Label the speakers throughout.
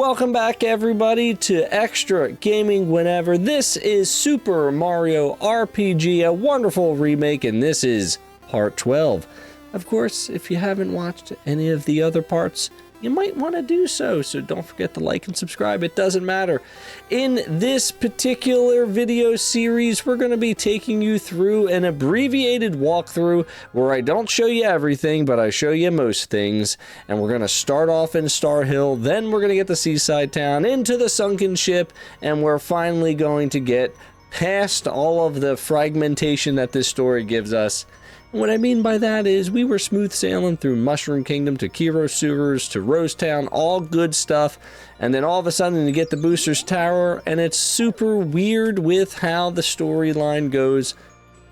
Speaker 1: Welcome back everybody to Extra Gaming Whenever. This is Super Mario RPG, a wonderful remake, and this is part 12. Of course, if you haven't watched any of the other parts, you might want to do so, so don't forget to like and subscribe. It doesn't matter. In this particular video series, we're going to be taking you through an abbreviated walkthrough where I don't show you everything, but I show you most things. And we're going to start off in Starhill, then we're going to get to Seaside Town, into the Sunken Ship, and we're finally going to get past all of the fragmentation that this story gives us. What I mean by that is we were smooth sailing through Mushroom Kingdom to Kiro Sewers to Rose Town, all good stuff, and then all of a sudden you get the Booster's Tower, and it's super weird with how the storyline goes.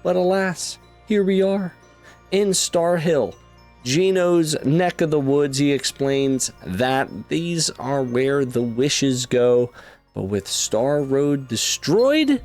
Speaker 1: But alas, here we are in Starhill, Gino's neck of the woods. He explains that these are where the wishes go, but with Star Road destroyed,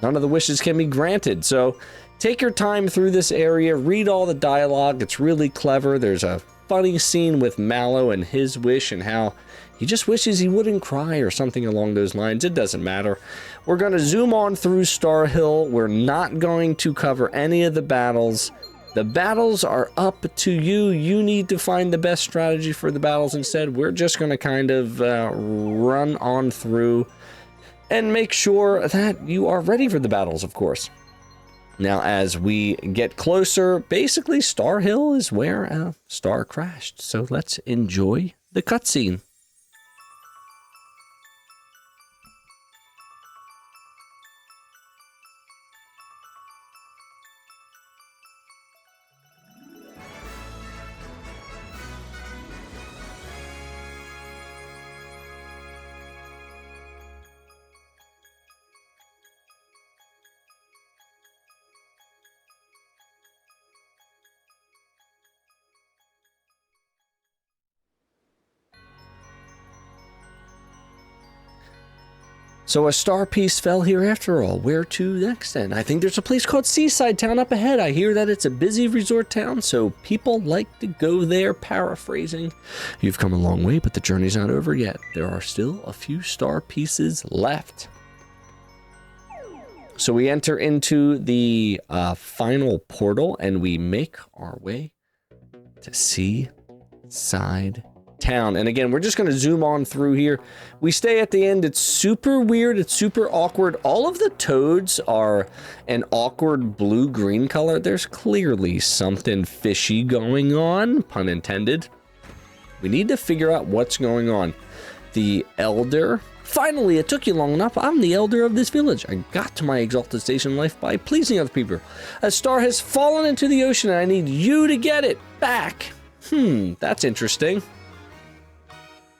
Speaker 1: none of the wishes can be granted. So take your time through this area, read all the dialogue, it's really clever. There's a funny scene with Mallow and his wish and how he just wishes he wouldn't cry or something along those lines. It doesn't matter. We're going to zoom on through Starhill. We're not going to cover any of the battles. The battles are up to you. You need to find the best strategy for the battles instead. We're just going to kind of run on through and make sure that you are ready for the battles, of course. Now, as we get closer, basically Starhill is where a star crashed. So let's enjoy the cutscene. So a star piece fell here after all. Where to next then? I think there's a place called Seaside Town up ahead. I hear that it's a busy resort town, so people like to go there. Paraphrasing. You've come a long way, but the journey's not over yet. There are still a few star pieces left. So we enter into the final portal, and we make our way to Seaside Town. And again, we're just going to zoom on through here. We stay at the end. It's super weird. It's super awkward. All of the toads are an awkward blue-green color. There's clearly something fishy going on, pun intended. We need to figure out what's going on. The elder. Finally, it took you long enough. I'm the elder of this village. I got to my exalted station in life by pleasing other people. A star has fallen into the ocean, and I need you to get it back. That's interesting.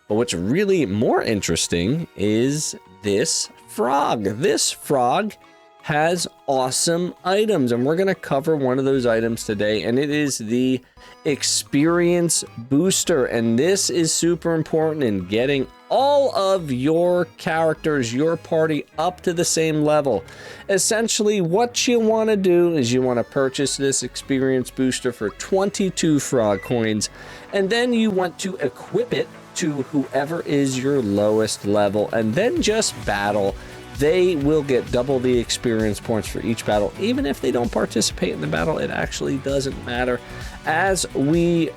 Speaker 1: But what's really more interesting is this frog. This frog has awesome items, and we're going to cover one of those items today, and it is the experience booster. And this is super important in getting all of your characters, your party, up to the same level. Essentially, what you want to do is you want to purchase this experience booster for 22 frog coins, and then you want to equip it to whoever is your lowest level, and then just battle. They will get double the experience points for each battle. Even if they don't participate in the battle, it actually doesn't matter. As we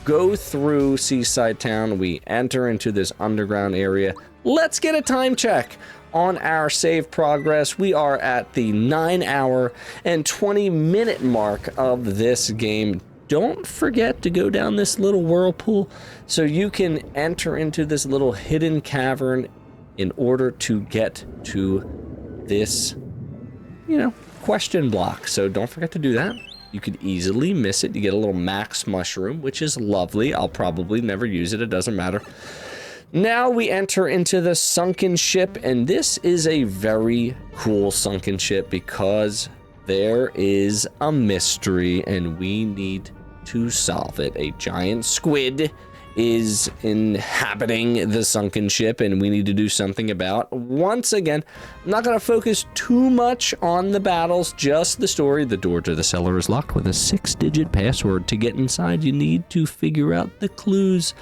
Speaker 1: go through Seaside Town, we enter into this underground area. Let's get a time check on our save progress. We are at the 9-hour and 20-minute mark of this game. Don't forget to go down this little whirlpool so you can enter into this little hidden cavern in order to get to this, question block. So don't forget to do that. You could easily miss it. You get a little max mushroom, which is lovely. I'll probably never use it. It doesn't matter. Now we enter into the sunken ship, and this is a very cool sunken ship because there is a mystery and we need to solve it. A giant squid is inhabiting the sunken ship, and we need to do something about. Once again, I'm not going to focus too much on the battles, just the story. The door to the cellar is locked with a 6-digit password. To get inside, you need to figure out the clues.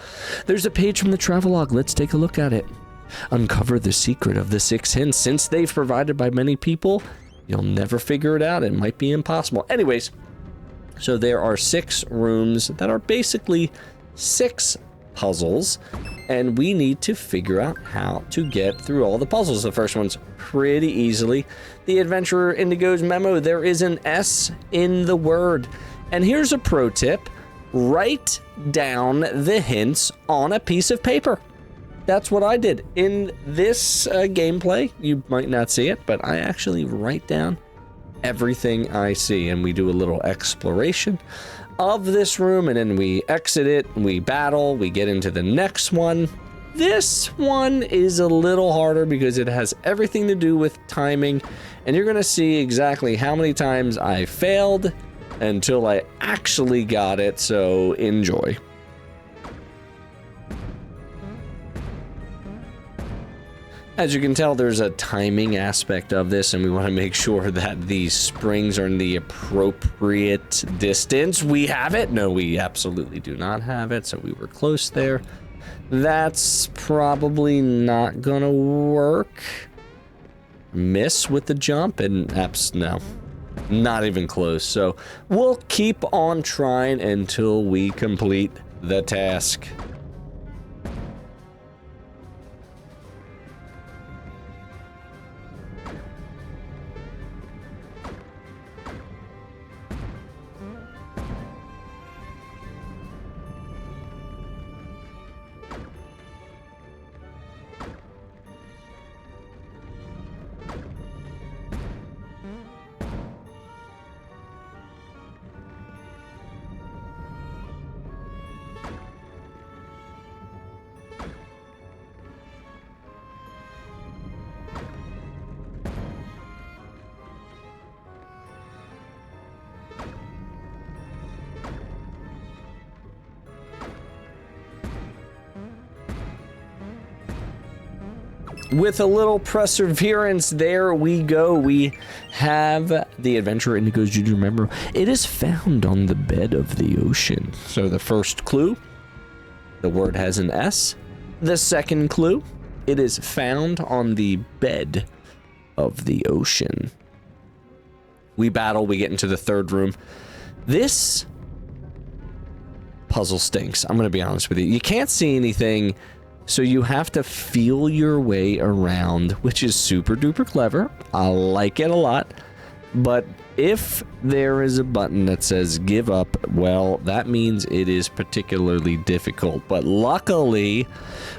Speaker 1: There's a page from the travelogue. Let's take a look at it. Uncover the secret of the 6 hints. Since they've provided by many people, you'll never figure it out. It might be impossible. Anyways, so there are 6 rooms that are basically 6 puzzles, and we need to figure out how to get through all the puzzles. The first one's pretty easily. The Adventurer Indigo's memo, there is an S in the word. And here's a pro tip. Write down the hints on a piece of paper. That's what I did. In this gameplay, you might not see it, but I actually write down everything I see, and we do a little exploration of this room, and then we exit it, we battle, we get into the next one. This one is a little harder because it has everything to do with timing, and you're gonna see exactly how many times I failed until I actually got it, so enjoy. As you can tell, there's a timing aspect of this, and we want to make sure that the springs are in the appropriate distance. We have it. No, we absolutely do not have it, so we were close there. That's probably not gonna work. Miss with the jump, and no, not even close. So we'll keep on trying until we complete the task. With a little perseverance, there we go. We have the Adventurer Indigo's Junior Member. It is found on the bed of the ocean. So the first clue, the word has an S. The second clue, it is found on the bed of the ocean. We battle, we get into the third room. This puzzle stinks. I'm going to be honest with you. You can't see anything, so you have to feel your way around, which is super duper clever. I like it a lot. But if there is a button that says give up, well, that means it is particularly difficult. But luckily,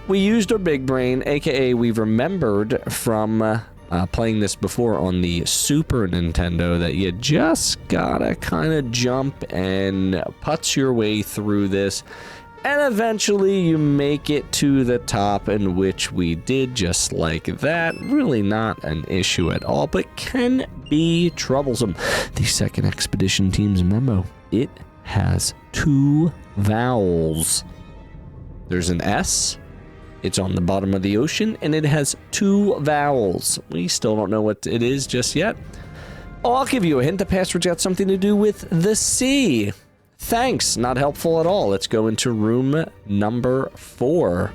Speaker 1: we used our big brain, aka we remembered from playing this before on the Super Nintendo that you just gotta kind of jump and putz your way through this. And eventually you make it to the top, in which we did just like that. Really not an issue at all, but can be troublesome. The second expedition team's memo. It has 2 vowels. There's an S. It's on the bottom of the ocean, and it has 2 vowels. We still don't know what it is just yet. Oh, I'll give you a hint. The password's got something to do with the sea. Thanks, not helpful at all. Let's go into room number 4.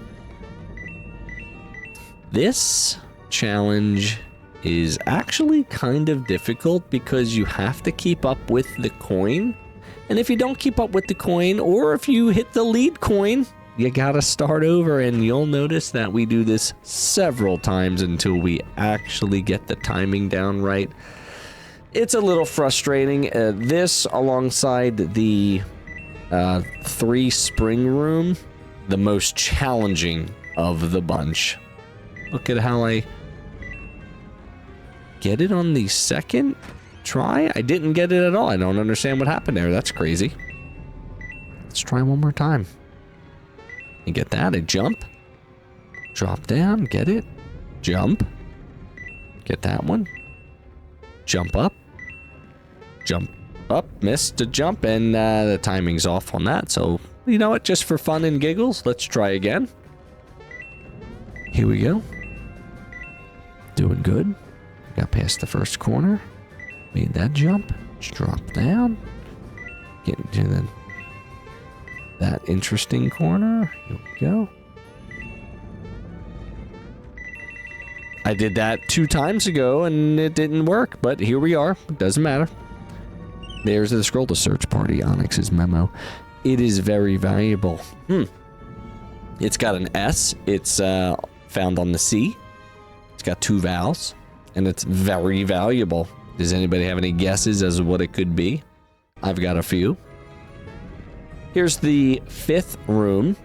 Speaker 1: This challenge is actually kind of difficult because you have to keep up with the coin. And if you don't keep up with the coin, or if you hit the lead coin, you gotta start over, and you'll notice that we do this several times until we actually get the timing down right. It's a little frustrating. This, alongside the 3 spring room, the most challenging of the bunch. Look at how I get it on the second try. I didn't get it at all. I don't understand what happened there. That's crazy. Let's try one more time. You get that? I jump. Drop down. Get it? Jump. Get that one. Jump up. Jump up, missed a jump, and the timing's off on that, so You know what? Just for fun and giggles, let's try again. Here we go. Doing good. Got past the first corner. Made that jump. Just drop down. Getting to that interesting corner. Here we go. I did that 2 times ago and it didn't work, but here we are. It doesn't matter. There's the scroll to search party, Onyx's memo. It is very valuable. It's got an S. It's found on the C. It's got 2 vowels, and it's very valuable. Does anybody have any guesses as to what it could be? I've got a few. Here's the 5th room.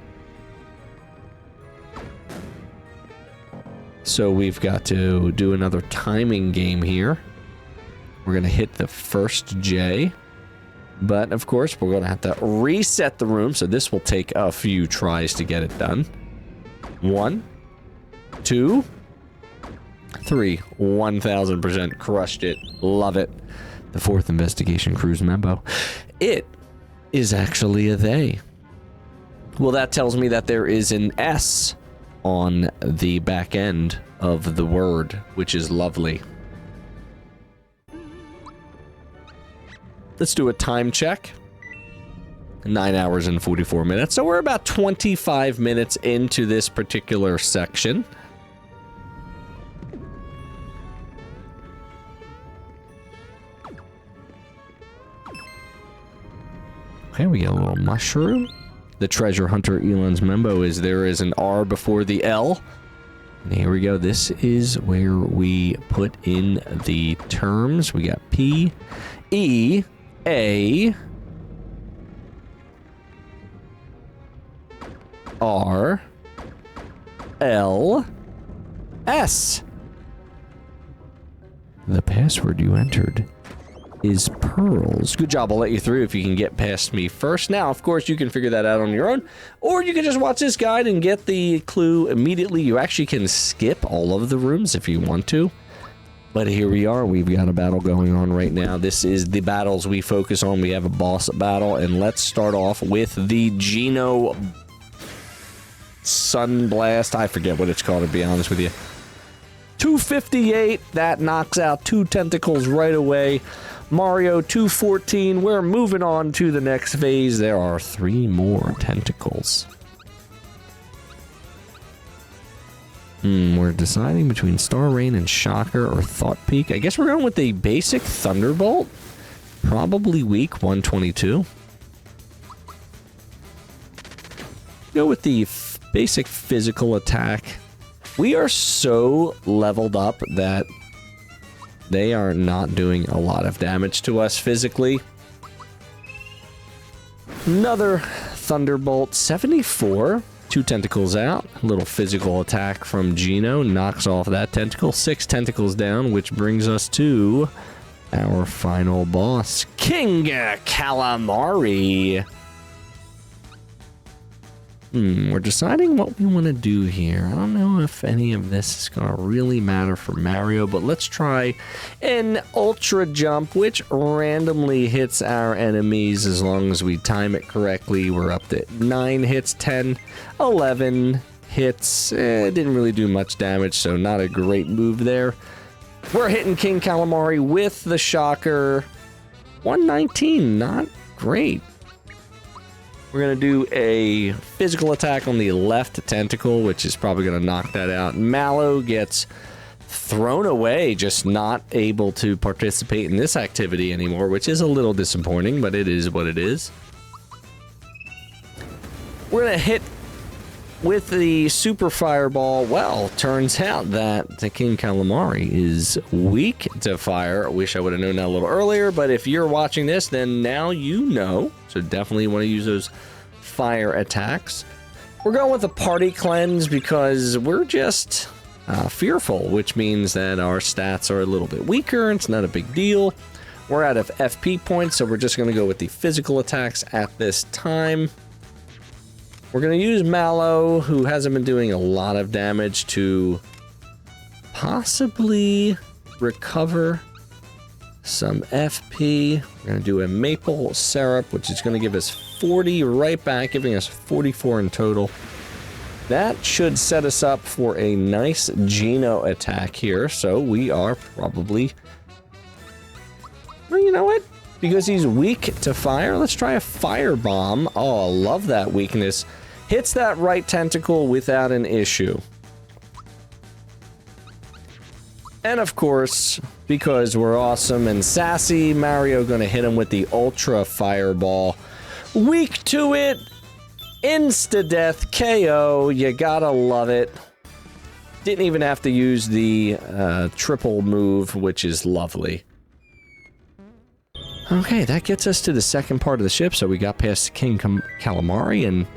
Speaker 1: So we've got to do another timing game here. We're going to hit the first J. But, of course, we're going to have to reset the room, so this will take a few tries to get it done. 1, 2, 3. 1000% crushed it. Love it. The 4th investigation cruise memo. It is actually a they. Well, that tells me that there is an S on the back end of the word, which is lovely. Let's do a time check. 9 hours and 44 minutes. So we're about 25 minutes into this particular section. Okay, we got a little mushroom. The treasure hunter Elon's memo is there is an R before the L. And here we go. This is where we put in the terms. We got P, E, A, R, L, S. The password you entered is pearls. Good job. I'll let you through if you can get past me first. Now, of course, you can figure that out on your own, or you can just watch this guide and get the clue immediately. You actually can skip all of the rooms if you want to. But here we are. We've got a battle going on right now. This is the battles we focus on. We have a boss battle, and let's start off with the Geno Sunblast. I forget what it's called, to be honest with you. 258. That knocks out 2 tentacles right away. Mario 214. We're moving on to the next phase. There are 3 more tentacles. We're deciding between Star Rain and Shocker or Thought Peak. I guess we're going with the basic Thunderbolt. Probably weak 122. Go with the basic physical attack. We are so leveled up that they are not doing a lot of damage to us physically. Another Thunderbolt 74. 2 tentacles out. A little physical attack from Geno knocks off that tentacle. 6 tentacles down, which brings us to our final boss, King Calamari. We're deciding what we want to do here. I don't know if any of this is going to really matter for Mario, but let's try an Ultra Jump, which randomly hits our enemies as long as we time it correctly. We're up to 9 hits, 10, 11 hits. It didn't really do much damage, so not a great move there. We're hitting King Calamari with the Shocker. 119, not great. We're going to do a physical attack on the left tentacle, which is probably going to knock that out. Mallow gets thrown away, just not able to participate in this activity anymore, which is a little disappointing, but it is what it is. We're going to hit with the Super Fireball. Well, turns out that the King Calamari is weak to fire. I wish I would have known that a little earlier, but if you're watching this, then now you know. So definitely want to use those fire attacks. We're going with the Party Cleanse because we're just fearful, which means that our stats are a little bit weaker. It's not a big deal. We're out of FP points, so we're just going to go with the physical attacks at this time. We're going to use Mallow, who hasn't been doing a lot of damage, to possibly recover some FP. We're going to do a Maple Syrup, which is going to give us 40 right back, giving us 44 in total. That should set us up for a nice Geno attack here. So we are probably... Well, you know what? Because he's weak to fire, let's try a firebomb. Oh, I love that weakness. Hits that right tentacle without an issue. And of course, because we're awesome and sassy, Mario gonna hit him with the Ultra Fireball. Weak to it! Insta-death KO, you gotta love it. Didn't even have to use the triple move, which is lovely. Okay, that gets us to the second part of the ship, so we got past King Calamari, and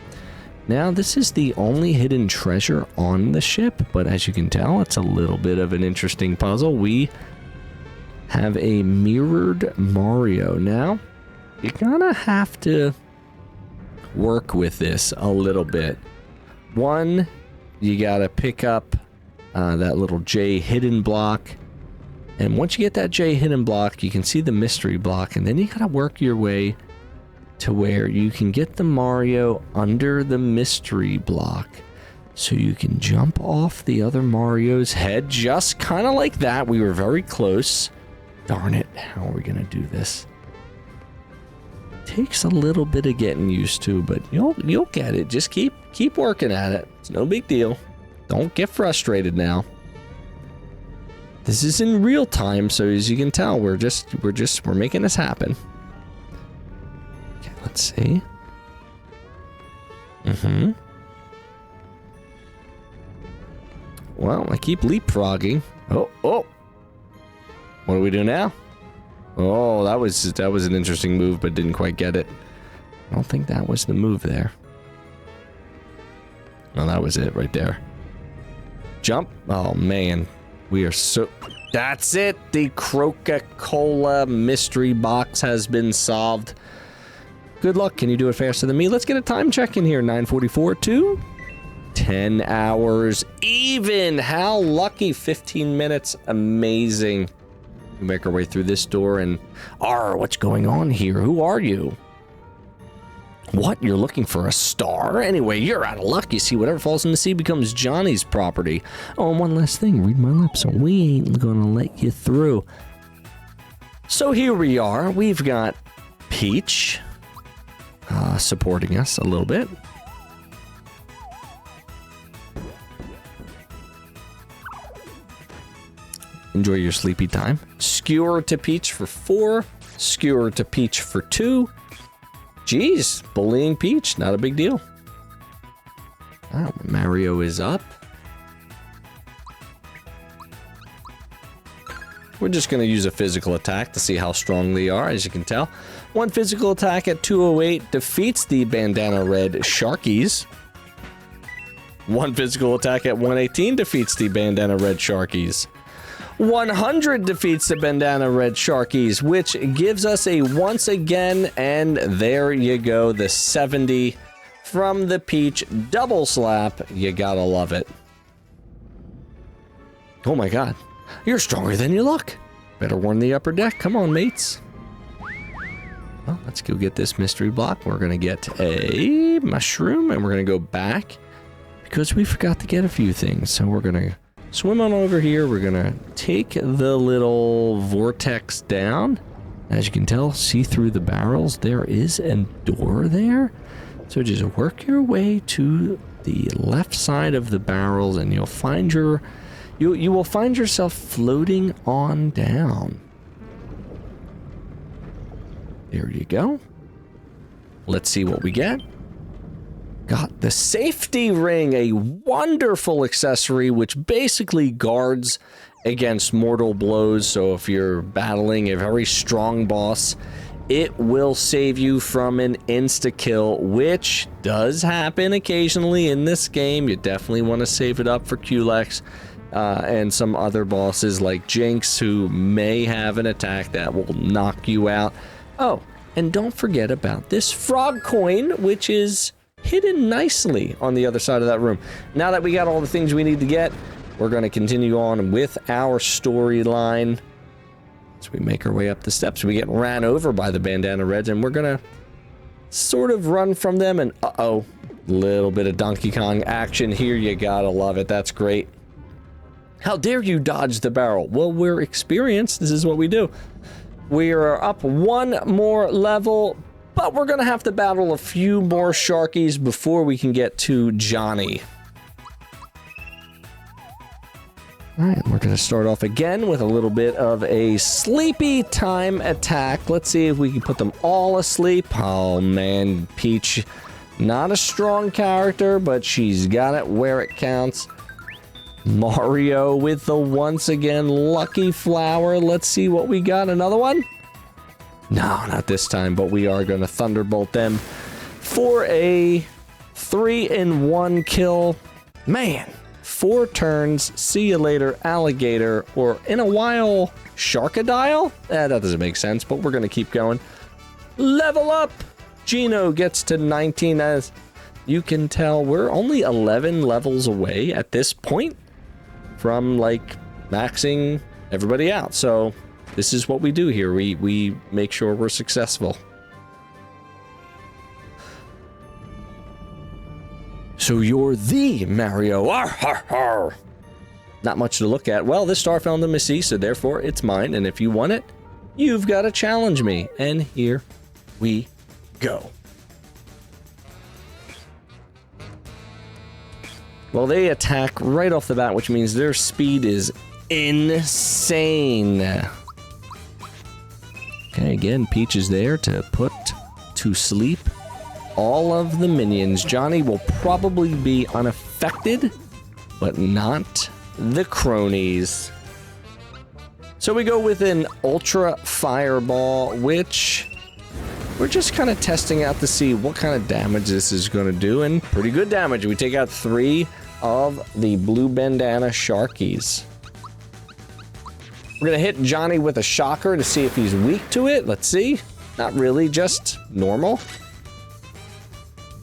Speaker 1: now this is the only hidden treasure on the ship, but as you can tell, it's a little bit of an interesting puzzle. We have a mirrored Mario. Now, you're gonna have to work with this a little bit. One, you gotta pick up that little J hidden block, and once you get that J hidden block, you can see the mystery block, and then you gotta work your way to where you can get the Mario under the mystery block, so you can jump off the other Mario's head, just kind of like that. We were very close. Darn it, how are we gonna do this? Takes a little bit of getting used to, but you'll get it. Just keep working at it. It's no big deal. Don't get frustrated now. This is in real time, so as you can tell, we're making this happen. Okay, let's see. Well, I keep leapfrogging. Oh. What do we do now? Oh, that was an interesting move, but didn't quite get it. I don't think that was the move there. No, that was it right there. Jump. Oh, man. We are so... That's it! The Coca-Cola mystery box has been solved. Good luck. Can you do it faster than me? Let's get a time check in here. 9:44 to 10 hours even. How lucky. 15 minutes. Amazing. We make our way through this door and... what's going on here? Who are you? What? You're looking for a star? Anyway, you're out of luck. You see, whatever falls in the sea becomes Johnny's property. Oh, and one last thing. Read my lips. We ain't gonna let you through. So here we are. We've got Peach supporting us a little bit. Enjoy your sleepy time. Skewer to Peach for 4. Skewer to Peach for 2. Jeez, bullying Peach, not a big deal. Oh, Mario is up. We're just going to use a physical attack to see how strong they are, as you can tell. One physical attack at 208 defeats the Bandana Red Sharkies. One physical attack at 118 defeats the Bandana Red Sharkies. 100 defeats the Bandana Red Sharkies, which gives us a once again, and there you go, the 70 from the Peach double slap. You gotta love it. Oh my god, you're stronger than you look. Better warn the upper deck. Come on, mates. Well, let's go get this mystery block. We're gonna get a mushroom, and we're gonna go back because we forgot to get a few things. So we're gonna swim on over here. We're gonna take the little vortex down. As you can tell, see through the barrels. There is a door there. So just work your way to the left side of the barrels, and you'll find you will find yourself floating on down. There you go. Let's see what we get. Got the safety ring, a wonderful accessory which basically guards against mortal blows. So if you're battling a very strong boss, it will save you from an insta-kill, which does happen occasionally in this game. You definitely want to save it up for Culex and some other bosses like Jinx, who may have an attack that will knock you out. Oh, and don't forget about this frog coin, which is hidden nicely on the other side of that room. Now that we got all the things we need to get, we're going to continue on with our storyline. So we make our way up the steps. We get ran over by the Bandana Reds, and we're going to sort of run from them, and uh-oh, little bit of Donkey Kong action here. You gotta love it. That's great. How dare you dodge the barrel? Well, we're experienced. This is what we do. We are up one more level, but we're gonna have to battle a few more Sharkies before we can get to Johnny. All right, we're going to start off again with a little bit of a sleepy time attack. Let's see if we can put them all asleep. Oh, man, Peach, not a strong character, but she's got it where it counts. Mario with the once again lucky flower. Let's see what we got. Another one? No, not this time, but we are going to Thunderbolt them for a 3-in-1 kill. Man. 4 turns, see you later, alligator, or in a while, Sharkadile? That doesn't make sense, but we're gonna keep going. Level up! Gino gets to 19. As you can tell, we're only 11 levels away at this point from, like, maxing everybody out. So, this is what we do here. We make sure we're successful. So you're the Mario. Arr, har, har. Not much to look at. Well, this star fell into Miss E, so therefore it's mine. And if you want it, you've got to challenge me. And here we go. Well, they attack right off the bat, which means their speed is insane. Okay, again, Peach is there to put to sleep all of the minions. Johnny will probably be unaffected, but not the cronies. So we go with an Ultra Fireball, which we're just kind of testing out to see what kind of damage this is going to do, and pretty good damage. We take out 3 of the blue bandana Sharkies. We're going to hit Johnny with a shocker to see if he's weak to it. Let's see. Not really, just normal.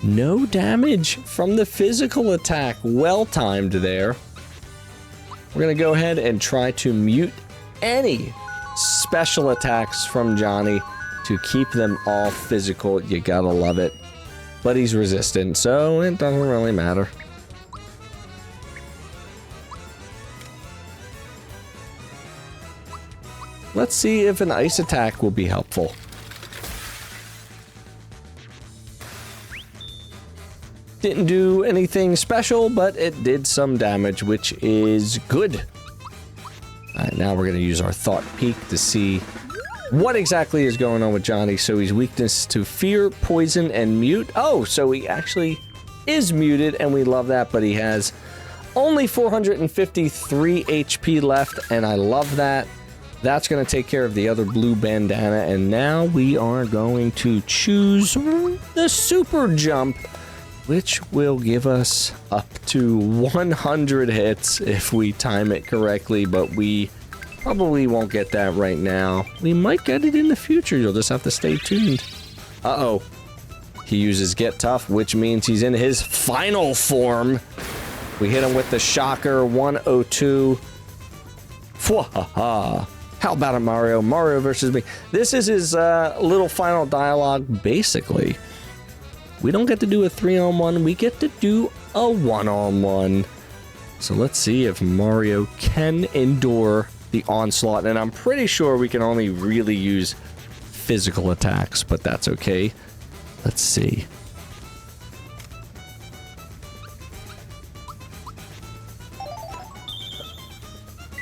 Speaker 1: No damage from the physical attack. Well timed there. We're going to go ahead and try to mute any special attacks from Johnny to keep them all physical. You gotta love it. But he's resistant, so it doesn't really matter. Let's see if an ice attack will be helpful. Didn't do anything special, but it did some damage, which is good. Alright, now we're going to use our Thought Peak to see what exactly is going on with Johnny. So he's weakness to fear, poison, and mute. Oh, so he actually is muted, and we love that, but he has only 453 HP left, and I love that. That's going to take care of the other blue bandana, and now we are going to choose the super jump, which will give us up to 100 hits if we time it correctly, but we probably won't get that right now. We might get it in the future. You'll just have to stay tuned. Uh-oh. He uses Get Tough, which means he's in his final form. We hit him with the Shocker 102. Fwahaha. How about it, Mario? Mario versus me. This is his little final dialogue, basically. We don't get to do a 3-on-1, we get to do a 1-on-1. So let's see if Mario can endure the onslaught, and I'm pretty sure we can only really use physical attacks, but that's okay. Let's see.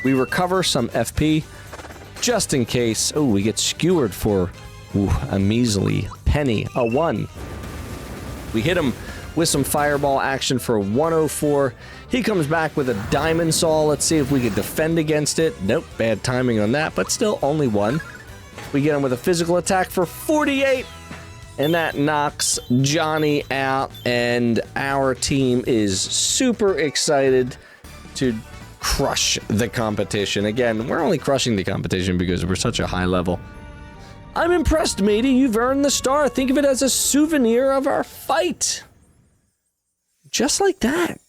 Speaker 1: We recover some FP, just in case. Oh, we get skewered for a measly penny, a 1. We hit him with some fireball action for 104. He comes back with a diamond saw. Let's see if we can defend against it. Nope, bad timing on that, but still only 1. We get him with a physical attack for 48. And that knocks Johnny out. And our team is super excited to crush the competition. Again, we're only crushing the competition because we're such a high level. I'm impressed, matey. You've earned the star. Think of it as a souvenir of our fight. Just like that.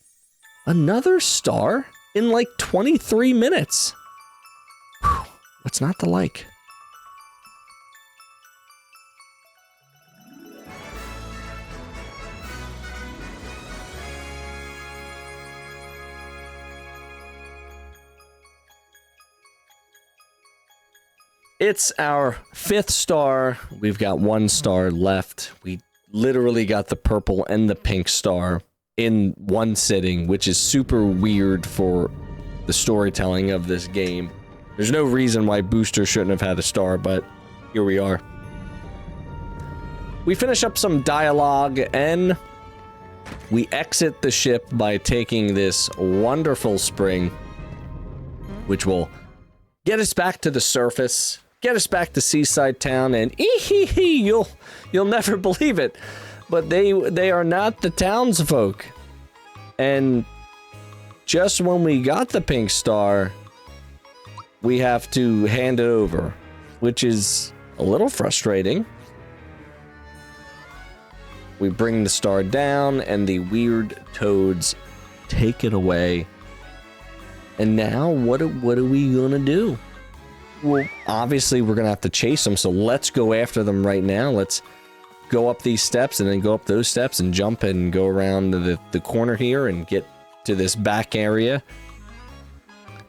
Speaker 1: Another star in like 23 minutes. Whew. What's not to like? It's our 5th star. We've got 1 star left. We literally got the purple and the pink star in one sitting, which is super weird for the storytelling of this game. There's no reason why Booster shouldn't have had a star, but here we are. We finish up some dialogue and we exit the ship by taking this wonderful spring, which will get us back to the surface, get us back to Seaside Town, and you'll never believe it, but they are not the townsfolk. And just when we got the pink star, we have to hand it over, which is a little frustrating. We bring the star down, and the weird toads take it away. And now, what are we gonna do? Well, obviously, we're gonna have to chase them, so let's go after them right now. Let's go up these steps, and then go up those steps, and jump and go around the corner here, and get to this back area.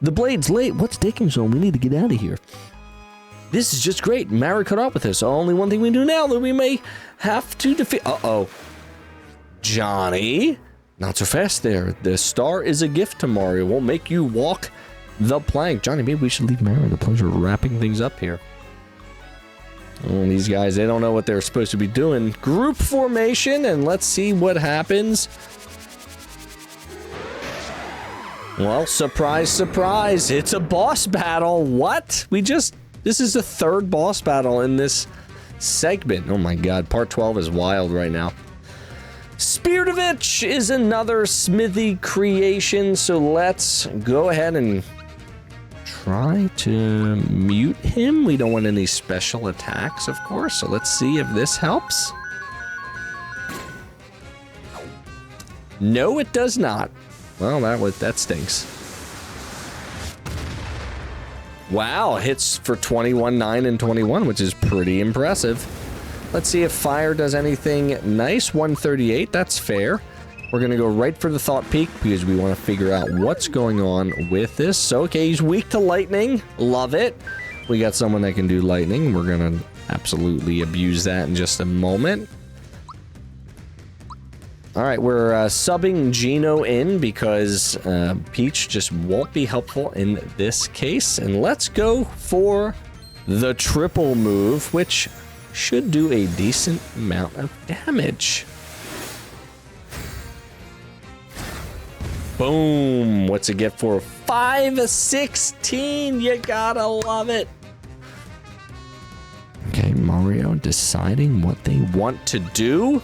Speaker 1: The blade's late. What's taking so long? We need to get out of here. This is just great. Mara caught up with us. Only one thing we do now that we may have to defeat. Uh-oh. Johnny. Not so fast there. The star is a gift to Mario. Won't make you walk the plank. Johnny, maybe we should leave Mara the pleasure of wrapping things up here. Oh, these guys, they don't know what they're supposed to be doing. Group formation, and let's see what happens. Well, surprise, surprise. It's a boss battle. What? This is the 3rd boss battle in this segment. Oh my god, part 12 is wild right now. Speardovich is another smithy creation, so let's go ahead and try to mute him. We don't want any special attacks, of course, so let's see if this helps. No, it does not. Well, that stinks. Wow, hits for 21, 9, and 21, which is pretty impressive. Let's see if fire does anything nice. 138, that's fair. We're going to go right for the Thought Peak because we want to figure out what's going on with this. So, okay, he's weak to lightning. Love it. We got someone that can do lightning. We're going to absolutely abuse that in just a moment. All right, we're subbing Gino in because Peach just won't be helpful in this case. And let's go for the triple move, which should do a decent amount of damage. Boom. What's it get for? 516. You gotta love it. Okay, Mario deciding what they want to do.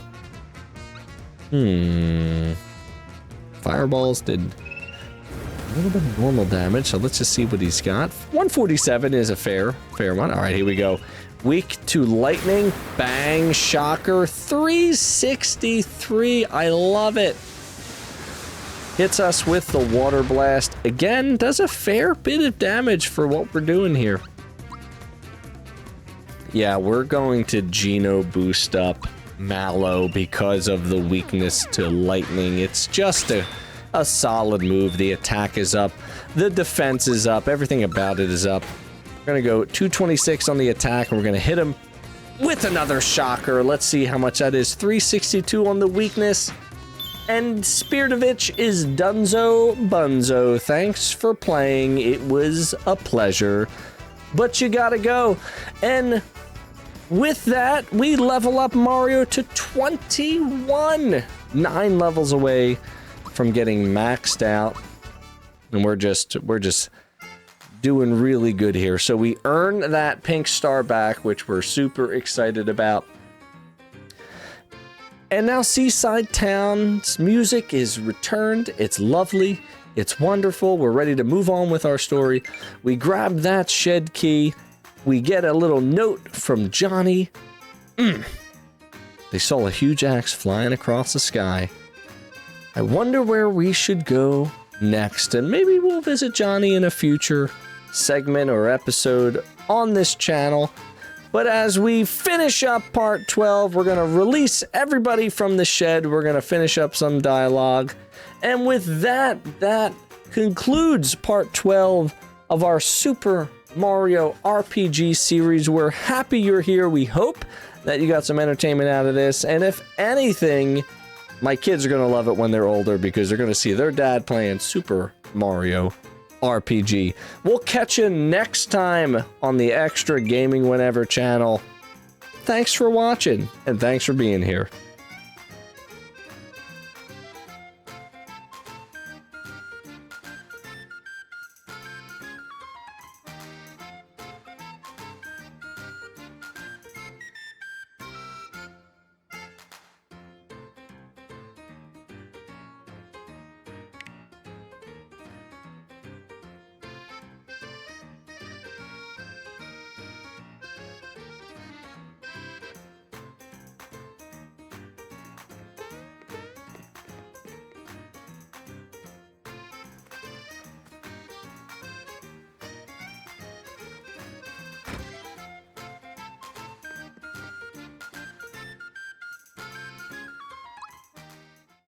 Speaker 1: Fireballs did a little bit of normal damage, so let's just see what he's got. 147 is a fair one. All right, here we go. Weak to lightning. Bang, shocker. 363. I love it. Hits us with the water blast. Again, does a fair bit of damage for what we're doing here. Yeah, we're going to Geno boost up Mallow because of the weakness to lightning. It's just a solid move. The attack is up. The defense is up. Everything about it is up. We're going to go 226 on the attack, and we're going to hit him with another shocker. Let's see how much that is. 362 on the weakness. And Speardovich is Dunzo Bunzo. Thanks for playing. It was a pleasure. But you gotta go. And with that, we level up Mario to 21. 9 levels away from getting maxed out. And we're just doing really good here. So we earn that pink star back, which we're super excited about. And now Seaside Town's music is returned. It's lovely. It's wonderful. We're ready to move on with our story. We grab that shed key. We get a little note from Johnny. They saw a huge axe flying across the sky. I wonder where we should go next. And maybe we'll visit Johnny in a future segment or episode on this channel. But as we finish up part 12, we're going to release everybody from the shed. We're going to finish up some dialogue. And with that, that concludes part 12 of our super Mario RPG series. We're happy you're here. We hope that you got some entertainment out of this. And if anything, my kids are going to love it when they're older because they're going to see their dad playing Super Mario RPG. We'll catch you next time on the Extra Gaming Whenever channel. Thanks for watching, and thanks for being here.